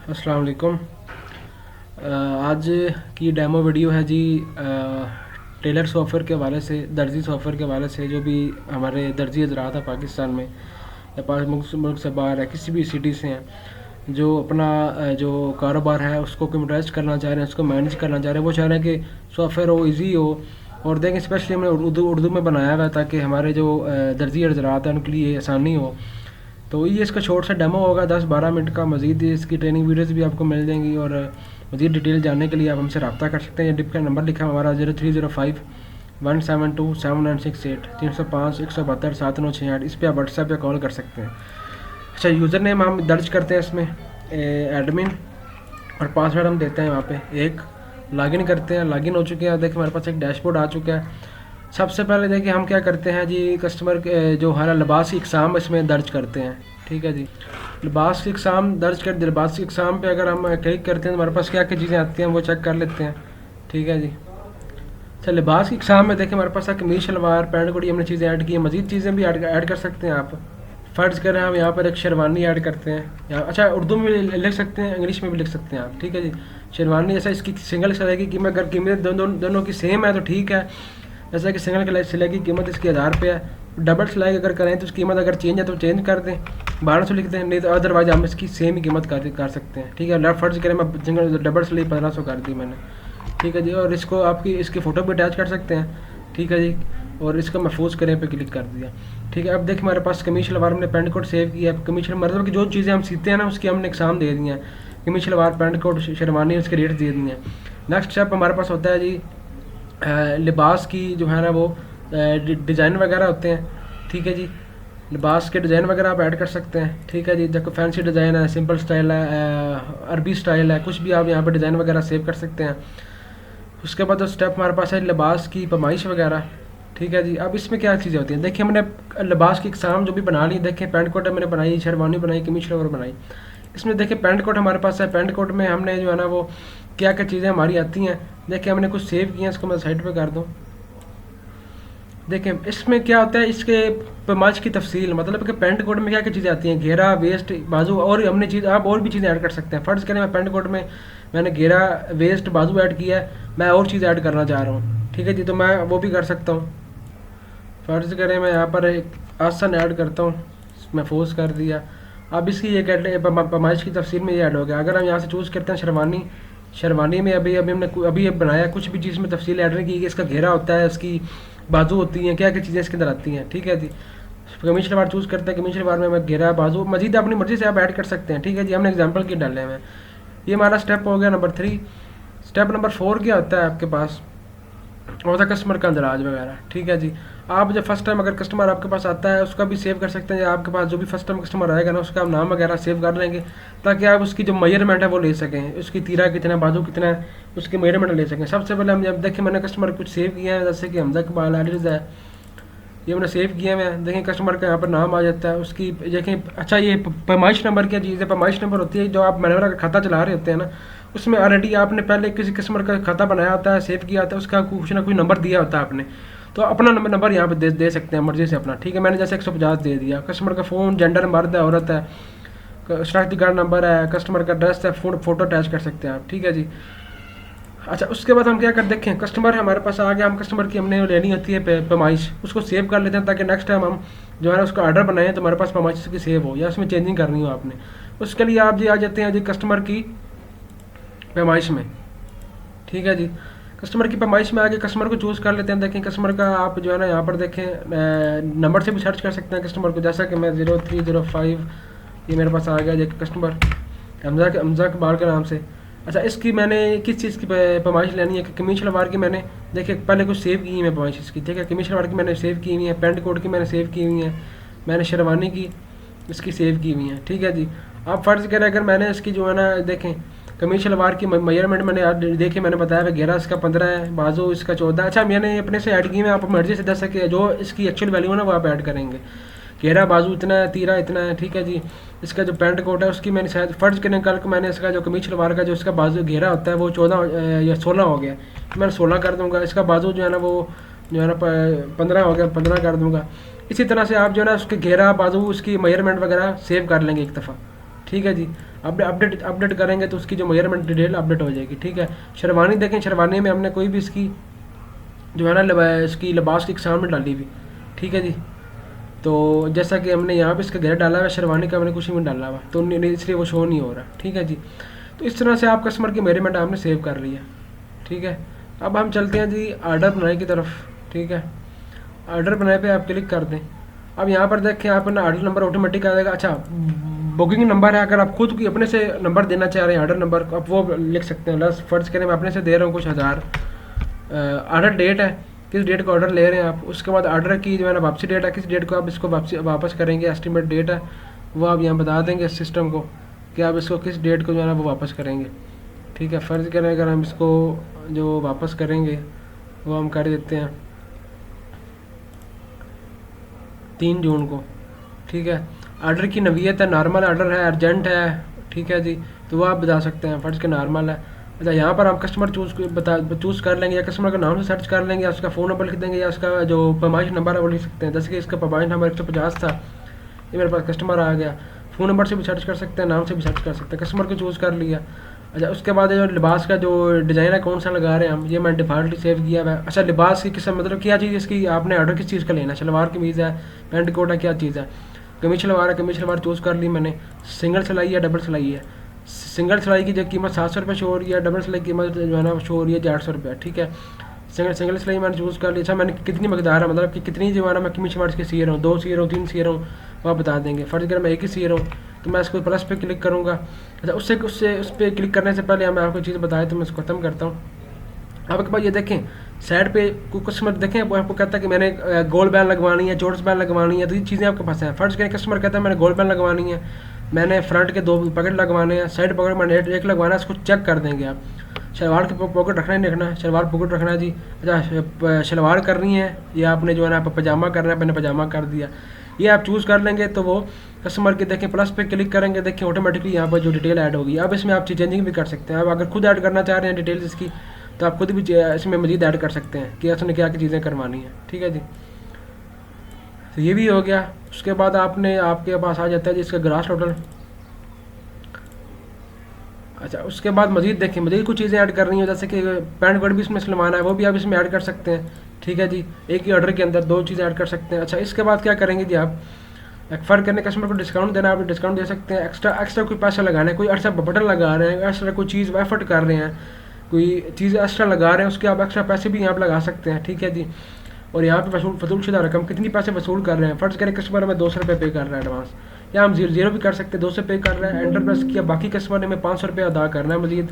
अस्सलाम वालेकुम। आज की डेमो वीडियो है जी टेलर सॉफ्टवेयर के हवाले से, दर्जी सॉफ्टवेयर के हवाले से। जो भी हमारे दर्जी हजरात हैं पाकिस्तान में या मुल्क से बाहर है, किसी भी सिटी से हैं, जो अपना जो कारोबार है उसको कंप्यूटराइज करना चाह रहे हैं, उसको मैनेज करना चाह रहे हैं, वो चाह रहे हैं कि सॉफ्टवेयर हो, ईजी हो। और देखें, स्पेशली हमने उर्दू में बनाया हुआ है ताकि हमारे जो दर्जी हजरात हैं उनके लिए आसानी हो। तो ये इसका शॉर्ट सा डेमो होगा 10-12 मिनट का। मज़ीद इसकी ट्रेनिंग वीडियोज़ भी आपको मिल जाएंगी और मज़ीद डिटेल जानने के लिए आप हमसे रब्ता कर सकते हैं। डिप का नंबर लिखा है हमारा 0305-172-7968, 305-172-7968। इस पर आप व्हाट्सएप पे कॉल कर सकते हैं। अच्छा, यूज़र नेम हम दर्ज करते हैं इसमें एडमिन, और पासवर्ड हम देते हैं वहाँ पे एक। लॉगिन करते हैं, लॉगिन हो चुके हैं। देखिए हमारे पास एक डैशबोर्ड आ चुका है। सबसे पहले देखिए हम क्या करते हैं जी, कस्टमर के जो हमारा लिबास की इकसाम इसमें दर्ज करते हैं। ठीक है जी, लिबास की इकसाम दर्ज कर दिया। लिबास की इकसाम पे अगर हम क्लिक करते हैं तो हमारे पास क्या क्या चीज़ें आती हैं वो चेक कर लेते हैं। ठीक है जी। अच्छा, लिबास की इकसाम में देखिए हमारे पास कमीज शलवार पैंट कोट, हमने चीज़ें ऐड की हैं। मज़ीद चीज़ें भी ऐड कर सकते हैं आप। फ़र्ज़ करें हम यहाँ पर एक शेरवानी ऐड करते हैं, या अच्छा उर्दू में लिख सकते हैं, इंग्लिश में भी लिख सकते हैं आप। ठीक है जी। शेरवानी जैसा इसकी सिंगल सिलाई की कीमत, अगर कीमत दोनों की सेम है तो ठीक है। जैसा कि सिंगल सिलाई की कीमत इसकी 1000 रुपये है। डबल सिलाई अगर करें तो उसकी कीमत अगर चेंज है तो चेंज कर दें, 1200 लिख दें, नहीं तो अदरवाइज हम इसकी सेम ही कीमत कर सकते हैं। ठीक है। फ़र्ज़ करें मैं सिंगल डबल सिलाई 1500 कर दी मैंने। ठीक है जी। और इसको आपकी इसकी फ़ोटो भी अटैच कर सकते हैं। ठीक है जी। और इसको महफूज करें पे क्लिक कर दिया। ठीक है। अब देखिए हमारे पास कमीज शलवार हमने पैंट कोट सेव किया है। कमीज शलवार मतलब कि जो चीज़ें हम सीते हैं ना उसकी हमने एग्जाम दे दी हैं। कमीज शलवार पैंट कोट शेरवानी उसके रेट दे दिए हैं। नेक्स्ट स्टेप हमारे पास होता है जी लिबास की जो है ना वो डिज़ाइन वगैरह होते हैं। ठीक है जी। लिबास के डिज़ाइन वगैरह आप ऐड कर सकते हैं। ठीक है जी। जब फैंसी डिज़ाइन है, सिंपल स्टाइल है, अरबी स्टाइल है, कुछ भी आप यहाँ पर डिज़ाइन वगैरह सेव कर सकते हैं। उसके बाद जो स्टेप हमारे पास है लिबास की पैमाइश वगैरह। ठीक है जी। अब इसमें क्या चीज़ें होती हैं, देखिए हमने लिबास की इकसाम जो भी बना ली। देखिए पैंट कोट मैंने बनाई, शेरवानी बनाई, कमीज शलवार बनाई। इसमें देखिए पैंट कोट हमारे पास है। पैंट कोट में हमने जो है ना वो क्या क्या चीज़ें हमारी आती हैं। देखिए हमने कुछ सेव किए हैं, इसको मैं साइड पे कर दूँ। देखिए इसमें क्या होता है, इसके पैमाइश की तफसील, मतलब कि पैंट कोट में क्या क्या चीज़ें आती हैं, घेरा, वेस्ट, बाजू, और हमने चीज़ आप और भी चीज़ें ऐड कर सकते हैं। फ़र्ज़ करें मैं पैंट कोट में मैंने घेरा, वेस्ट, बाजू ऐड किया है, मैं और चीज़ ऐड करना चाह रहा हूँ। ठीक है जी। तो मैं वो भी कर सकता हूँ। फ़र्ज़ करें मैं यहाँ पर एक आसन ऐड करता हूँ, महफूज कर दिया। अब इसकी ये पैमाइश की तफसील में ये ऐड हो गया। अगर हम यहाँ से चूज़ करते हैं शेरवानी, शेरवानी में अभी अभी हमने अभी बनाया, कुछ भी चीज़ में तफसील ऐड नहीं की कि इसका घेरा होता है, इसकी बाजू होती हैं, क्या क्या चीज़ें इसके अंदर आती हैं। ठीक है जी। कमीज शलवार चूज़ करते हैं, कमीज शलवार में मैं घेरा, बाजू, मजीद अपनी मर्ज़ी से आप ऐड कर सकते हैं। ठीक है जी। हमने एग्जाम्पल के डाले हैं। ये हमारा स्टेप हो गया नंबर 3। स्टेप नंबर 4 क्या होता है आपके पास, और था कस्टमर का अंदराज वगैरह। ठीक है जी। आप जब फर्स्ट टाइम अगर कस्टमर आपके पास आता है उसका भी सेव कर सकते हैं, या आपके पास जो भी फर्स्ट टाइम कस्टमर आएगा ना उसका आप नाम वगैरह सेव कर लेंगे, ताकि आप उसकी जो मेजरमेंट है वो ले सकें, उसकी तीरा कितना है, बाजू कितना है, उसकी मेजरमेंट ले सकें। सबसे पहले हम जब देखें मैंने कस्टमर कुछ सेव किया है, जैसे कि हमजा इकबाल आलिज़ है, ये मैंने सेव किया हुआ है। देखें कस्टमर का यहाँ पर नाम आ जाता है, उसकी देखें। अच्छा, ये पैमाइश नंबर क्या चीज़ है, पैमाइश नंबर होती है जो आप मैनेवर का खाता चला रहे होते हैं ना, उसमें ऑलरेडी आपने पहले किसी कस्टमर का खाता बनाया होता है, सेव किया होता है, उसका कुछ ना कुछ नंबर दिया होता है आपने, तो अपना नंबर यहाँ पे दे सकते हैं मर्जी से अपना। ठीक है। मैंने जैसे 150 दे दिया। कस्टमर का फ़ोन, जेंडर, मर्द है, औरत है, शनाख्ती कार्ड नंबर है, कस्टमर का एड्रेस है, फ़ोटो अटैच कर सकते हैं आप। ठीक है जी। अच्छा, उसके बाद हम क्या कर देखें, कस्टमर हमारे पास आ गया, हम कस्टमर की हमने लेनी होती है पैमाइश, उसको सेव कर लेते हैं ताकि नेक्स्ट टाइम हम जो है ना उसका ऑर्डर बनाएं तो हमारे पास पैमाइश उसकी सेव हो, या उसमें चेंजिंग करनी हो आपने। उसके लिए आप जी आ जाते हैं जी कस्टमर की पैमाइश में। ठीक है जी। कस्टमर की पैमाइश में आके कस्टमर को चूज़ कर लेते हैं। देखें कस्टमर का आप जो है ना यहाँ पर देखें नंबर से भी सर्च कर सकते हैं कस्टमर को, जैसा कि मैं 0305, ये मेरे पास आ गया जी कस्टमर हमजा इकबाल के नाम से। अच्छा, इसकी मैंने किस चीज़ की पैमाइश लेनी है, कि कमीज शलवार की मैंने देखिए पहले कुछ सेव की हुई है पैमाइश इसकी। ठीक है। कमीज शलवार की मैंने सेव की हुई है, पैंट कोट की मैंने सेव की हुई है, मैंने शेरवानी की इसकी सेव की हुई है। ठीक है जी। आप फ़र्ज़ करें अगर मैंने इसकी जो है ना देखें कमीज शलवार की मेजरमेंट मैंने आज देखे, मैंने बताया कि घेरा इसका 15 है, बाजू इसका 14। अच्छा, मैंने अपने से ऐड की है, आप मर्जी से दे सके, जो इसकी एक्चुअल वैल्यू है ना वो आप ऐड करेंगे। घेरा, बाजू इतना है, तीरा इतना है। ठीक है जी। इसका जो पैंट कोट है उसकी मैंने शायद फ़र्ज़ करने कल को मैंने इसका जो कमीज शलवार का जो इसका बाजू घेरा होता है वो 14 या 16 हो गया, तो मैंने 16 कर दूँगा। इसका बाजू जो है ना वो जो है ना 15 हो गया, 15 कर दूँगा। इसी तरह से आप जो है ना उसके घेरा, बाजू, उसकी मेजरमेंट वगैरह सेव कर लेंगे एक दफ़ा। ठीक है जी। अपडेट करेंगे तो उसकी जो मेजरमेंट डिटेल अपडेट हो जाएगी। ठीक है, शेरवानी देखें, शेरवानी में हमने कोई भी इसकी जो है ना इसकी लिबास की इकसाम में डाली हुई। ठीक है जी, तो जैसा कि हमने यहाँ पे इसका घेरा डाला हुआ है, शेरवानी का हमने कुछ नहीं डाला हुआ, तो इसलिए वो शो नहीं हो रहा। ठीक है जी, तो इस तरह से आप कस्टमर की मेजरमेंट आपने सेव कर ली है। ठीक है, अब हम चलते हैं जी आर्डर बनाने की तरफ। ठीक है, आर्डर बनाए पे आप क्लिक कर दें। अब यहाँ पर देखें आप ना आर्डर नंबर ऑटोमेटिक आ जाएगा। अच्छा, बुकिंग नंबर है, अगर आप खुद की अपने से नंबर देना चाह रहे हैं आर्डर नंबर, आप वो लिख सकते हैं। बस फर्ज करें मैं अपने से दे रहा हूँ कुछ हज़ार। आर्डर डेट है, किस डेट को ऑर्डर ले रहे हैं आप। उसके बाद आर्डर की जो है ना वापसी डेट है, किस डेट को आप इसको वापस करेंगे, एस्टिमेट डेट है वो आप यहाँ बता देंगे सिस्टम को कि आप इसको किस डेट को जो है ना वो वापस करेंगे। ठीक है, फ़र्ज़ करें अगर हम इसको जो वापस करेंगे वो हम कर देते हैं 3 जून को। ठीक है, आर्डर की नवीयत है, नॉर्मल आर्डर है, अर्जेंट है। ठीक है जी, तो वो आप बता सकते हैं, फ़र्ज़ के नॉर्मल है। अच्छा, यहाँ पर हम कस्टमर चूज़ कर लेंगे, या कस्टमर का नाम से सर्च कर लेंगे, या उसका फ़ोन नंबर लिख देंगे, या उसका जो पैमाइश नंबर है वो लिख सकते हैं। जैसे कि इसका पैमाइश नंबर 150 था, ये मेरे पास कस्टमर आ गया। फ़ोन नंबर से भी सर्च कर सकते हैं, नाम से भी सर्च कर सकते हैं। कस्टमर को चूज़ कर लिया। अच्छा, उसके बाद जो लिबास का जो डिज़ाइन है कौन सा लगा रहे हैं हम, ये मैं डिफ़ॉल्टली सेव किया हुआ है। अच्छा, लिबास की किस्म मतलब क्या चीज़ इसकी आपने ऑर्डर किस चीज़ का लेना है, शलवार कमीज़ है, पैंट कोट है, क्या चीज़ है। कमीज शलवार है, कमीज शलवार चूज़ कर ली मैंने। सिंगल सिलाई है, डबल सिलाई है। सिंगल सिलाई की जो कीमत 700 रुपये शो हो रही है, डबल सिलाई की कीमत जो है ना शो हो रही है 800 रुपये। ठीक है, सिंगल सिलाई मैंने चूज़ कर ली। अच्छा, मैंने कितनी मकदार है, मतलब कि कितनी जो है ना मैं कमीज शलवार की सी रहा हूँ, 2 सी रहा हूँ, 3 सी रहा हूँ, वो आप बता देंगे। फ़र्ज़ अगर मैं एक ही सी रहा हूँ तो मैं इसको प्लस पे क्लिक करूँगा। अच्छा, उससे उस पर क्लिक करने से पहले मैं आपको चीज़ बताया तो मैं इसको ख़त्म करता हूँ। आपके पास ये देखें साइड पे कोई कस्टमर देखें वो आपको कहता है कि मैंने गोल्ड बैन लगवानी है, जॉर्ड्स बैन लगवानी है, तो ये चीज़ें आपके पास हैं। फर्स्ट करें कस्टमर कहता है मैंने गोल्ड बैन लगवानी है, मैंने फ्रंट के 2 पॉकेट लगवाने हैं, साइड पॉकेट मैंने एक लगवाना है, इसको चेक कर देंगे आप। शलवार के पॉकेट रखना ही नहीं रखना, शलवार पॉकेट रखना है जी। अच्छा, शलवार करनी है या आपने जो है ना पजामा करना है, मैंने पजामा कर दिया, ये आप चूज़ कर लेंगे। तो वो कस्टमर के देखें प्लस पे क्लिक करेंगे, देखिए ऑटोमेटिकली यहाँ पर जो डिटेल ऐड होगी। अब इसमें आप चेंजिंग भी कर सकते हैं। आप अगर खुद ऐड करना चाह रहे हैं डिटेल्स इसकी, तो आप खुद भी इसमें मज़ीद ऐड कर सकते हैं कि उसने क्या क्या चीज़ें करवानी है। ठीक है जी, तो ये भी हो गया। उसके बाद आपके पास आ जाता है जिसका ग्रास टोटल। अच्छा, उसके बाद मज़ीद देखिए मज़ीद कुछ चीज़ें ऐड कर रही हैं, जैसे कि पैंट कोड भी इसमें सिलवाना है, वो भी आप इसमें ऐड कर सकते हैं। ठीक है जी, एक ही ऑर्डर के अंदर 2 चीज़ें ऐड कर सकते हैं। अच्छा, इसके बाद क्या करेंगे जी, आप फ़र्क करने कस्टमर को डिस्काउंट देना, आप डिस्काउंट दे सकते हैं। एक्स्ट्रा कोई पैसा लगाना है, कोई एक्स्ट्रा बटन लगा रहे हैं, एक्स्ट्रा कोई चीज़ एफर्ट कर रहे हैं, कोई चीज़ एक्स्ट्रा लगा रहे हैं, उसके आप एक्स्ट्रा पैसे भी यहाँ पर लगा सकते हैं। ठीक है जी, और यहाँ पे फजूलशुदा रकम कितनी पैसे वसूल कर रहे हैं। फ़र्ज़ करें कस्टमर हमें 200 रुपये पे कर रहा है एडवांस, या हम जीरो भी कर सकते हैं, 200 पे कर रहा है, एंटर प्रेस किया, बाकी कस्टमर ने हमें 500 रुपये अदा करना है मज़ीद।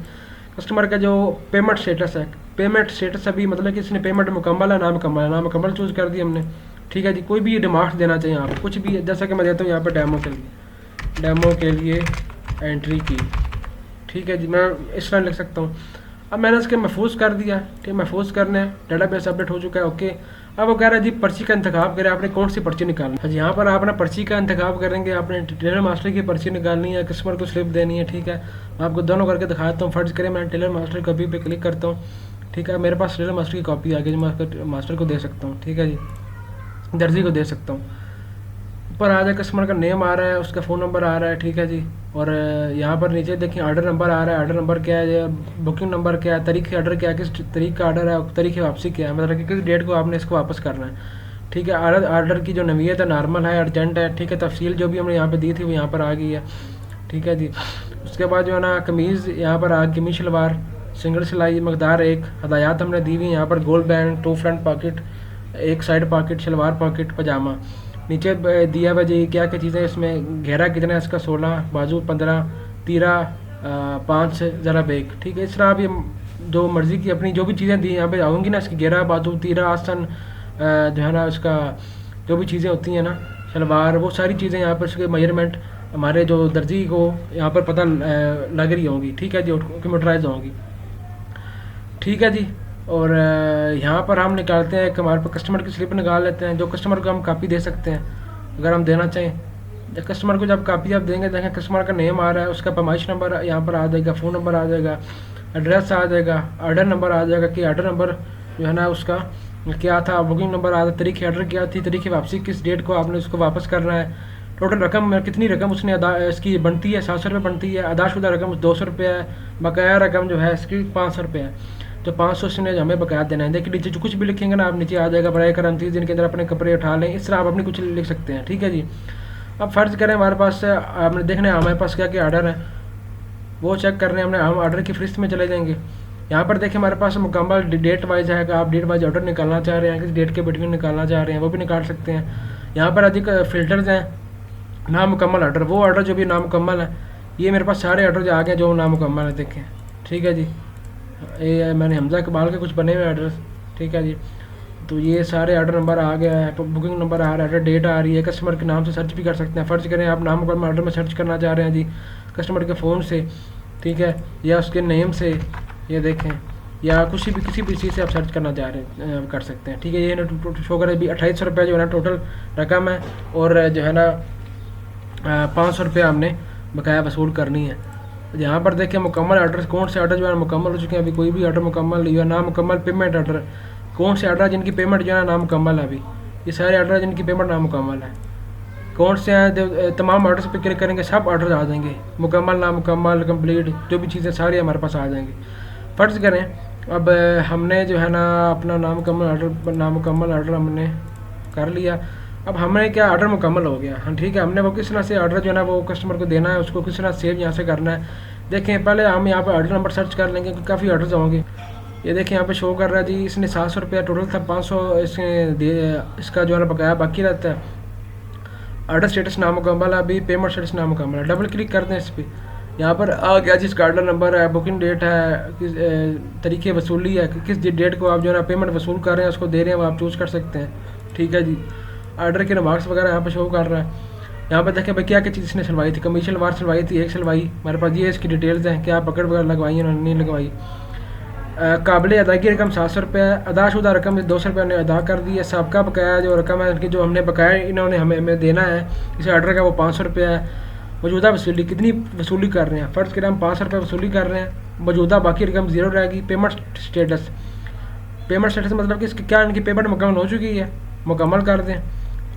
कस्टमर का जो पेमेंट स्टेटस है, पेमेंट स्टेटस अभी मतलब कि इसने पेमेंट मुकम्मल है, नामुकम्मल चूज़ कर दी हमने। ठीक है जी, कोई भी रिमार्क्स देना चाहिए आप, कुछ भी, जैसा कि मैं देता हूँ यहाँ पर डेमो के लिए एंट्री की। ठीक है जी, मैं इस तरह लिख सकता हूँ। अब मैंने इसके महफूज कर दिया। ठीक, महफूज करने डेटाबेस अपडेट हो चुका है, ओके। अब वो कह रहा है जी पर्ची का इंतखाब करें, आपने कौन सी पर्ची निकालनी है। यहाँ पर आप अपना पर्ची का इंतखाब करेंगे, आपने टेलर मास्टर की पर्ची निकालनी है, कस्टमर को स्लिप देनी है। ठीक है, मैं आपको दोनों करके दिखाता हूँ। फर्ज करें मैं टेलर मास्टर की कॉपी पे क्लिक करता हूँ। ठीक है, मेरे पास टेलर मास्टर की कॉपी आ गई जो मैं मास्टर को दे सकता हूँ। ठीक है जी, दर्जी को दे सकता हूँ। ऊपर आ जाए कस्टमर का नेम आ रहा है, उसका फ़ोन नंबर आ रहा है। ठीक है जी, और यहाँ पर नीचे देखिए आर्डर नंबर आ रहा है, आर्डर नंबर क्या है, बुकिंग नंबर क्या है, तारीख ऑर्डर क्या है, किस तारीख का ऑर्डर है, तारीख वापसी क्या है, मतलब कि किस डेट को आपने इसको वापस करना है। ठीक है, आर्डर की जो नवीयत है नॉर्मल है, अर्जेंट है। ठीक है, तफसील जो भी हमने यहाँ पे दी थी वो यहाँ पर आ गई है। ठीक है जी, उसके बाद जो है ना कमीज़ यहाँ पर आ गई, कमीज शलवार सिंगल सिलाई, मकदार 1, हदायत हमने दी हुई यहाँ पर gold band, 2 front pocket, 1 side pocket, salwar pocket, pyjama. नीचे दिया हुआ जी क्या क्या चीज़ें इसमें, घेरा कितना है इसका 16, बाजू 15, तीरा 5 ज़रा बेक। ठीक है, इस तरह आप ये जो मर्ज़ी की अपनी जो भी चीज़ें दी यहाँ पे आऊँगी ना, इसकी घेरा, बाजू, तीरा, आसन, जो है ना उसका जो भी चीज़ें होती हैं ना, शलवार, वो सारी चीज़ें यहाँ पर उसके मेजरमेंट हमारे जो दर्जी को यहाँ पर पता लग रही होंगी। ठीक है जी, कंप्यूटराइज होंगी। ठीक है जी, और यहाँ पर हम निकालते हैं, एक हमारे पर कस्टमर की स्लिप निकाल लेते हैं, जो कस्टमर को हम कापी दे सकते हैं अगर हम देना चाहें। कस्टमर को जब कापी आप देंगे, देखें कस्टमर का नेम आ रहा है, उसका पैमाइश नंबर यहाँ पर आ जाएगा, फ़ोन नंबर आ जाएगा, एड्रेस आ जाएगा, ऑर्डर नंबर आ जाएगा कि ऑर्डर नंबर जो है ना उसका क्या था, बुकिंग नंबर आ जाएगा, तारीख ऑर्डर क्या थी, तारीख वापसी किस डेट को आपने उसको वापस करना है, टोटल रकम कितनी रकम उसने अदा इसकी बनती है 700 रुपये बनती है, अदाशुदा रकम 200 रुपये है, बकाया रकम जो है इसकी 500 रुपये है। तो 500 उसने हमें बकाया देना है। देखिए नीचे जो कुछ भी लिखेंगे ना आप नीचे आ जाएगा, बराए करम 30 दिन के अंदर अपने कपड़े उठा लें, इस तरह आप अपनी कुछ लिख सकते हैं। ठीक है जी। अब फ़र्ज़ करें हमारे पास आपने देखना है हमारे पास क्या क्या आर्डर है, वो चेक करने हमने हम ऑर्डर की फहरिस्त में चले जाएंगे। यहाँ पर देखें हमारे पास मुकम्मल डेट वाइज है कि आप डेट वाइज ऑर्डर निकालना चाह रहे हैं, किस डेट के बिटवीन निकालना चाह रहे हैं वो भी निकाल सकते हैं। यहाँ पर अधिक फ़िल्टर्स हैं, नामुकम्मल ऑर्डर, वो ऑर्डर जो भी नामुकम्मल है, ये मेरे पास सारे ऑर्डर जो आ गए जो नामुकम्मल है देखें। ठीक है जी, ये मैंने हमजा इकबाल के कुछ बने हुए ऑर्डर। ठीक है जी, तो ये सारे ऑर्डर नंबर आ गया है, बुकिंग नंबर आ रहा है, ऑर्डर डेट आ रही है, कस्टमर के नाम से सर्च भी कर सकते हैं। फ़र्ज़ करें आप नामुकम्मल ऑर्डर में सर्च करना चाह रहे हैं जी कस्टमर के फ़ोन से, ठीक है, या उसके नेम से, ये देखें, या कुछ भी किसी भी चीज़ से आप सर्च करना चाह रहे हैं कर सकते हैं। ठीक है, ये ना शो करे भी 2800 रुपये जो है ना टोटल रकम है, और जो है ना 500 रुपये हमने बकाया वसूल करनी है। यहाँ पर देखें मुकम्मल ऑर्डर कौन से ऑर्डर जो है मुकम्मल हो चुके हैं, अभी कोई भी ऑर्डर मुकम्मल या नामुकम्मल पेमेंट ऑर्डर, कौन से ऑर्डर जिनकी पेमेंट जो है नामुकम्मल है, अभी ये सारे ऑर्डर जिनकी पेमेंट नामुकम्मल है, कौन से हैं, तमाम ऑर्डर्स पे क्लिक करेंगे सब ऑर्डर आ जाएंगे, मुकम्मल नामुकम्मल कंप्लीट जो भी चीज़ें सारी हमारे पास आ जाएंगी। फ़र्ज़ करें अब हमने जो है ना अपना नामुकम्मल ऑर्डर हमने कर लिया, अब हमने क्या ऑर्डर मुकम्मल हो गया। हाँ ठीक है, हमने वो किस तरह से ऑर्डर जो है ना वो कस्टमर को देना है, उसको किस तरह सेव यहाँ से करना है। देखें पहले हम यहाँ पर ऑर्डर नंबर सर्च कर लेंगे, काफ़ी ऑर्डर्स होंगे। ये देखें यहाँ पे शो कर रहा है जी इसने 700 रुपया टोटल था, 500 इसका जो है ना बकाया बाकी रहता है। ऑर्डर स्टेटस नामुकम्मल है, अभी पेमेंट स्टेटस नामुकम्मल है। डबल क्लिक करते हैं इस पर, यहाँ पर आ गया जिसका ऑर्डर नंबर है, बुकिंग डेट है, किस तरीके वसूली है, किस डेट को आप जो है ना पेमेंट वसूल कर रहे हैं उसको दे रहे हैं, वो आप चूज़ कर सकते हैं। ठीक है जी, ऑर्डर के रिमार्क्स वगैरह यहाँ पर शो कर रहा है। यहाँ पर देखें भाई क्या क्या चीज़ इसने सिलवाई थी, कमीशन वार सिलवाई थी, एक सिलवाई हमारे पास, ये इसकी डिटेल्स हैं, क्या पकड़ वगैरह लगवाई उन्होंने नहीं लगवाई। काबिल अदायगी रकम 700 रुपये है, अदाशुदा रकम 200 रुपये हमने अदा कर दी है। सबका बकाया जो रकम है इनकी जो हमने बकाया इन्होंने हमें देना है इस ऑर्डर का वो 500 रुपये है। मौजूदा वसूली कितनी वसूली कर रहे हैं, फ़र्ज़ करें हम 500 रुपये वसूली कर रहे हैं, मौजूदा बाकी रकम ज़ीरो रहेगी। पेमेंट स्टेटस मतलब कि इसकी क्या इनकी पेमेंट मुकम्मल हो चुकी है, मुकम्मल कर दें।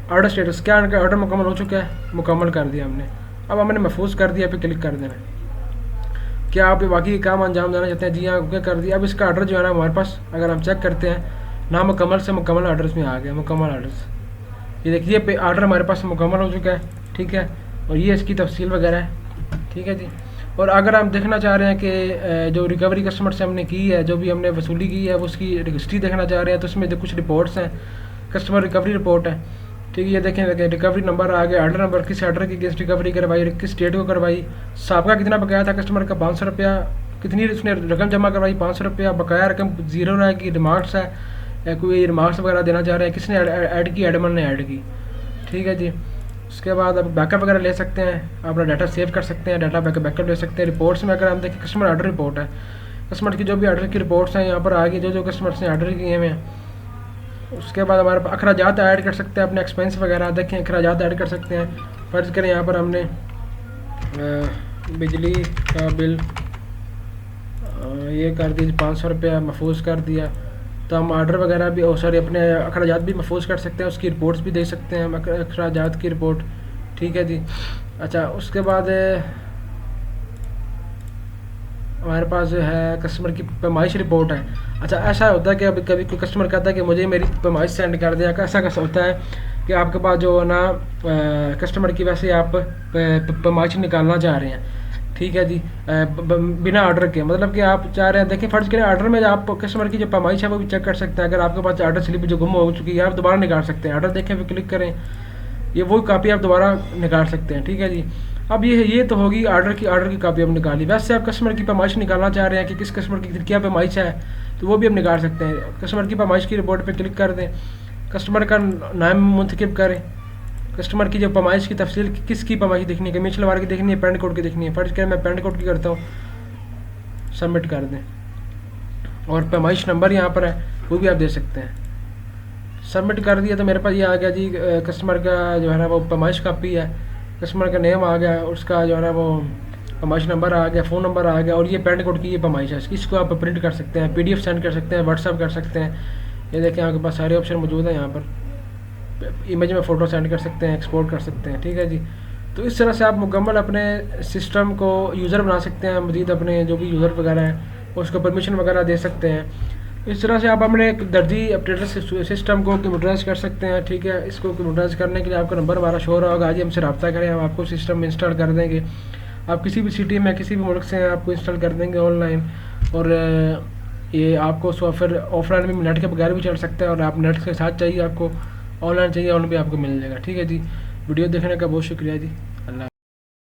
ऑर्डर स्टेटस क्या इनका ऑर्डर मुकम्मल हो चुका है, मुकम्मल कर दिया हमने। अब हमने महफूज कर दिया, पे क्लिक कर देना। क्या आप बाकी काम अंजाम देना चाहते हैं, जी हाँ ओके कर दिया। अब इसका ऑर्डर जो है ना हमारे पास अगर हम चेक करते हैं नामुकम्मल से मुकम्मल ऑर्डर्स में आ गया, मुकम्मल ऑर्डर्स, ये देखिए पे ऑर्डर हमारे पास मुकम्मल हो चुका है। ठीक है, और ये इसकी तफसील वगैरह है। ठीक है जी, और अगर हम देखना चाह रहे हैं कि जो रिकवरी कस्टमर से हमने की है, जो भी हमने वसूली की है वो उसकी हिस्ट्री देखना चाह रहे हैं, तो उसमें जो कुछ रिपोर्ट्स हैं, कस्टमर रिकवरी रिपोर्ट है। ठीक है, ये देखें रिकवरी नंबर आ गया, ऑर्डर नंबर, किस ऑर्डर की अगेंस्ट रिकवरी करवाई, किस डेट को करवाई, सबका कितना बकाया था कस्टमर का 500 रुपया, कितनी उसने रकम जमा करवाई 500 रुपया, बकाया रकम ज़ीरो रहेगी। रिमार्क्स है, या कोई रिमार्क्स वगैरह देना चाह रहे हैं, किसने ऐड की, एडमन ने ऐड की। ठीक है जी, उसके बाद अब बैकअप वगैरह ले सकते हैं, अपना डाटा सेव कर सकते हैं, डाटा बैकअप ले सकते हैं। रिपोर्ट्स में अगर हम देखें कस्टमर ऑर्डर रिपोर्ट है, कस्टमर की जो भी ऑर्डर की रिपोर्ट्स हैं यहाँ पर आ गई, जो कस्टमर्स ने ऑर्डर किए हुए हैं। उसके बाद हमारे पास अखराजात ऐड कर सकते हैं, अपने एक्सपेंस वगैरह देखें, अखराजात ऐड कर सकते हैं। फ़र्ज़ करें यहाँ पर हमने बिजली का बिल ये कर दी 500 रुपया महफूज कर दिया, तो हम ऑर्डर वगैरह भी सॉरी अपने अखराजात भी महफूज कर सकते हैं, उसकी रिपोर्ट्स भी दे सकते हैं हम, अखराजात की रिपोर्ट। ठीक है जी, अच्छा उसके बाद हमारे पास जो है कस्टमर की पैमाइश रिपोर्ट है। अच्छा ऐसा होता है कि अभी कभी कोई कस्टमर कहता है कि मुझे मेरी पैमाइश सेंड कर दें, ऐसा कैसा होता है कि आपके पास जो ना कस्टमर की वैसे आप पैमाइश निकालना चाह रहे हैं। ठीक है जी, बिना ऑर्डर के, मतलब कि आप चाह रहे हैं, देखिए फ़र्ज़ करें ऑर्डर में आप कस्टमर की जो पैमाइश है वो भी चेक कर सकते हैं। अगर आपके पास ऑर्डर स्लिप जो गुम हो चुकी है आप दोबारा निकाल सकते हैं, ऑर्डर देखें फिर क्लिक करें, ये वही कापी आप दोबारा निकाल सकते हैं। ठीक है जी, अब ये तो होगी ऑर्डर की कापी आप निकाली। वैसे आप कस्टमर की पैमाइश निकालना चाह रहे हैं कि किस कस्टमर की क्या पैमाइश है, तो वो भी हम निकाल सकते हैं। कस्टमर की पैमाइश की रिपोर्ट पे क्लिक कर दें, कस्टमर का नाम मुंतखब करें, कस्टमर की जो पैमाइश की तफसील किसकी पैमाइश देखनी है, कमीशन वार की देखनी है, पैंट कोड की देखनी है। फ़र्ज़ करें मैं पैंट कोड की करता हूँ, सबमिट कर दें, और पैमाइश नंबर यहाँ पर है वो भी आप दे सकते हैं। सबमिट कर दिया तो मेरे पास ये आ गया जी कस्टमर का जो है ना वो पैमाइश कापी है, कस्टमर का नेम आ गया, उसका जो है ना वो पैमाइश नंबर आ गया, फ़ोन नंबर आ गया, और ये पैंट कोड की ये पैमाइश है। इसको आप प्रिंट कर सकते हैं, PDF सेंड कर सकते हैं, व्हाट्सअप कर सकते हैं। ये देखें आपके पास सारे ऑप्शन मौजूद हैं यहाँ पर। इमेज में फ़ोटो सेंड कर सकते हैं, एक्सपोर्ट कर सकते हैं, ठीक है जी। तो इस तरह से आप मुकम्मल अपने सिस्टम को यूज़र बना सकते हैं, मज़ीद अपने जो भी यूज़र वगैरह हैं उसको परमिशन वगैरह दे सकते हैं। इस तरह से आप अपने एक दर्जी अपडेटर सिस्टम को कंप्यूटराइज कर सकते हैं, ठीक है। इसको कंप्यूटराइज करने के लिए आपका नंबर हमारा शो रहा होगा, आज हमसे रब्ता करें, हम आपको सिस्टम इंस्टॉल कर देंगे। आप किसी भी सिटी में किसी भी मुल्क से आपको इंस्टॉल कर देंगे ऑनलाइन। और ये आपको सॉफ्टवेयर ऑफलाइन भी नेट के बगैर भी चल सकता है, और आप नेट के साथ चाहिए आपको, ऑनलाइन चाहिए, ऑनलाइन भी आपको मिल जाएगा, ठीक है जी। वीडियो देखने का बहुत शुक्रिया जी।